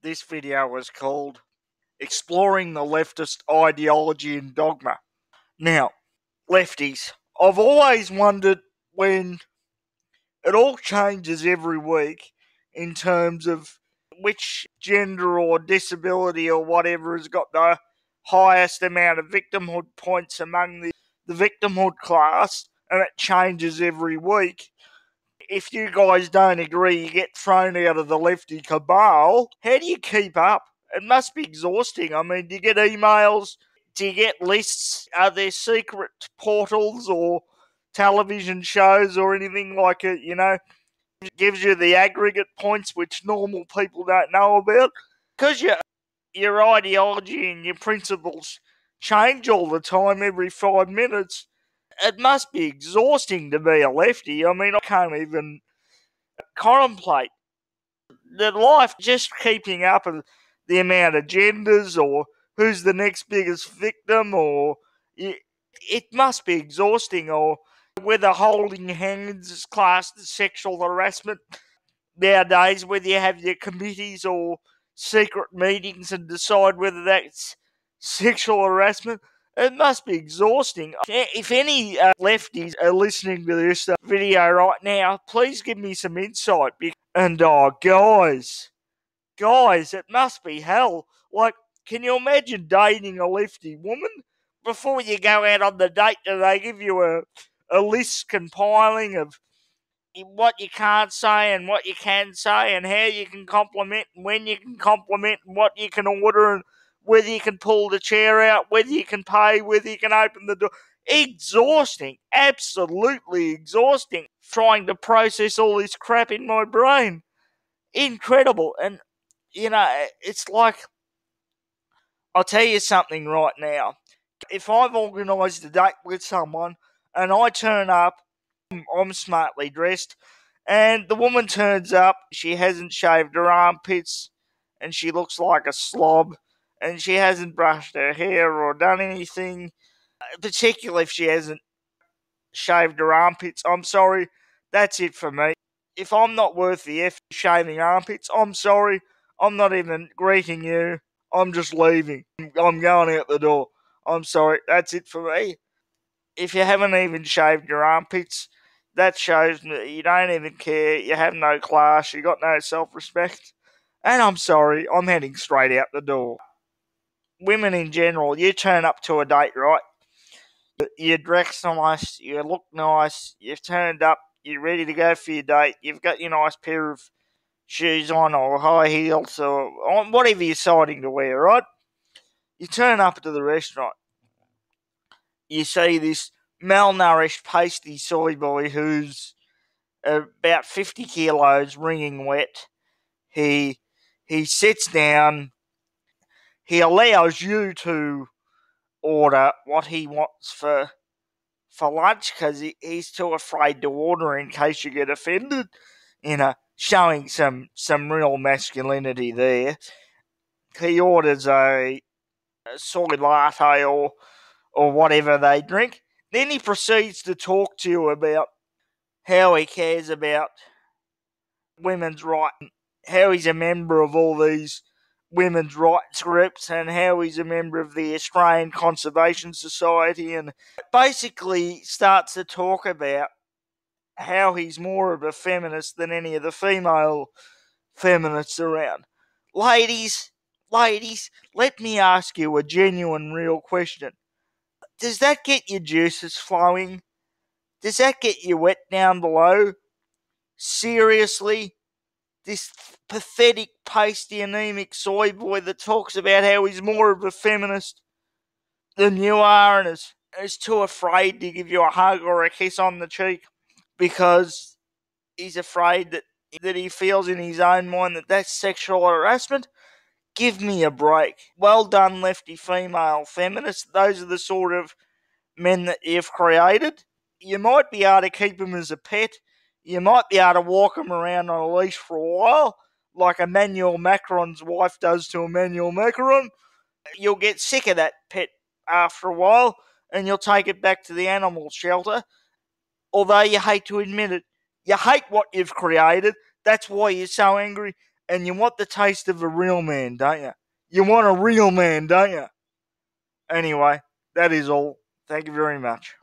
This video was called Exploring the Leftist Ideology in Dogma. Now, lefties, I've always wondered when it all changes every week in terms of which gender or disability or whatever has got the highest amount of victimhood points among the victimhood class, and it changes every week. If you guys don't agree, you get thrown out of the lefty cabal. How do you keep up? It must be exhausting. I mean, do you get emails? Do you get lists? Are there secret portals or television shows or anything like it, it gives you the aggregate points which normal people don't know about? Because your ideology and your principles change all the time, every 5 minutes. It must be exhausting to be a lefty. I mean, I can't even contemplate the life just keeping up with the amount of genders or who's the next biggest victim, or it must be exhausting, or whether holding hands is classed as sexual harassment nowadays, whether you have your committees or secret meetings and decide whether that's sexual harassment. It must be exhausting. If any lefties are listening to this video right now, please give me some insight. And guys, it must be hell. Like, can you imagine dating a lefty woman? Before you go out on the date, do they give you a list compiling of what you can't say and what you can say and how you can compliment and when you can compliment and what you can order and whether you can pull the chair out, whether you can pay, whether you can open the door. Exhausting. Absolutely exhausting. Trying to process all this crap in my brain. Incredible. And, it's like, I'll tell you something right now. If I've organised a date with someone and I turn up, I'm smartly dressed, and the woman turns up, she hasn't shaved her armpits, and she looks like a slob, and she hasn't brushed her hair or done anything, particularly if she hasn't shaved her armpits. I'm sorry, that's it for me. If I'm not worth the effort shaving armpits, I'm sorry, I'm not even greeting you, I'm just leaving. I'm going out the door. I'm sorry, that's it for me. If you haven't even shaved your armpits, that shows that you don't even care, you have no class, you got no self-respect. And I'm sorry, I'm heading straight out the door. Women in general, you turn up to a date, right? You dress nice, you look nice, you've turned up, you're ready to go for your date, you've got your nice pair of shoes on or high heels or whatever you're deciding to wear, right? You turn up to the restaurant. You see this malnourished, pasty soy boy who's about 50 kilos, wringing wet. He sits down. He allows you to order what he wants for lunch because he's too afraid to order in case you get offended. Showing some real masculinity there. He orders a soy latte or whatever they drink. Then he proceeds to talk to you about how he cares about women's rights, how he's a member of all these women's rights groups, and how he's a member of the Australian Conservation Society, and basically starts to talk about how he's more of a feminist than any of the female feminists around. Ladies, let me ask you a genuine, real question. Does that get your juices flowing? Does that get you wet down below? Seriously? This pathetic, pasty, anemic soy boy that talks about how he's more of a feminist than you are and is too afraid to give you a hug or a kiss on the cheek because he's afraid that he feels in his own mind that that's sexual harassment? Give me a break. Well done, lefty female feminists. Those are the sort of men that you've created. You might be able to keep him as a pet. You might be able to walk him around on a leash for a while, like Emmanuel Macron's wife does to Emmanuel Macron. You'll get sick of that pet after a while, and you'll take it back to the animal shelter. Although you hate to admit it, you hate what you've created. That's why you're so angry. And you want the taste of a real man, don't you? You want a real man, don't you? Anyway, that is all. Thank you very much.